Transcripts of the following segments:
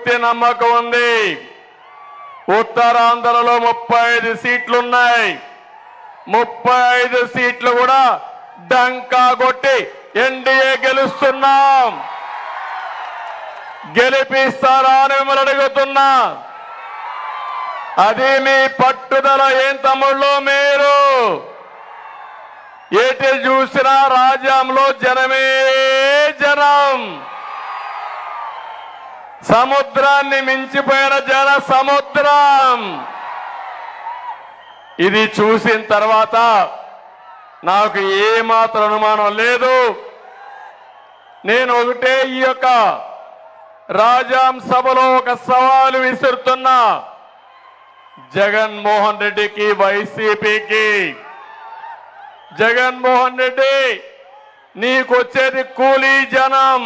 పూర్తి నమ్మకం ఉంది. ఉత్తరాంధ్రలో 35 సీట్లున్నాయి. 35 సీట్లు కూడా డంకా కొట్టి ఎన్డీఏ గెలుస్తున్నాం. గెలిపిస్తారా అని మిమ్మల్ని అడుగుతున్నా. అది మీ పట్టుదల. ఏం తమ్ముళ్ళు మీరు ఎటు చూసినా రాజ్యంలో జనమే జనం. సముద్రాన్ని మించిపోయిన జన సముద్రం. ఇది చూసిన తర్వాత నాకు ఏమాత్రం అనుమానం లేదు. నేను ఒకటే ఈ యొక్క రాజాం సభలో ఒక సవాలు విసురుతున్నా. జగన్మోహన్ రెడ్డికి, వైసీపీకి. జగన్మోహన్ రెడ్డి, నీకొచ్చేది కూలీ జనం,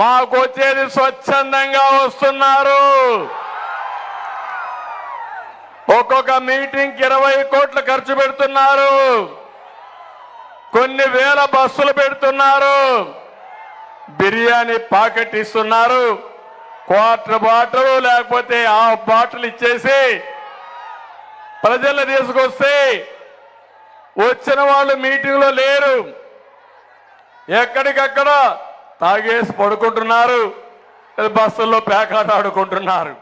మాకొచ్చేది స్వచ్ఛందంగా వస్తున్నారు. ఒక్కొక్క మీటింగ్కి 20 కోట్లు ఖర్చు పెడుతున్నారు. కొన్ని వేల బస్సులు పెడుతున్నారు. బిర్యానీ ప్యాకెట్ ఇస్తున్నారు. క్వార్టర్ బాటిల్ లేకపోతే హాఫ్ బాటిల్ ఇచ్చేసి ప్రజలు తీసుకొస్తే వచ్చిన వాళ్ళు మీటింగ్లో లేరు. ఎక్కడికక్కడ తాగేసి పడుకుంటున్నారు. బస్సుల్లో పేకాట ఆడుకుంటున్నారు.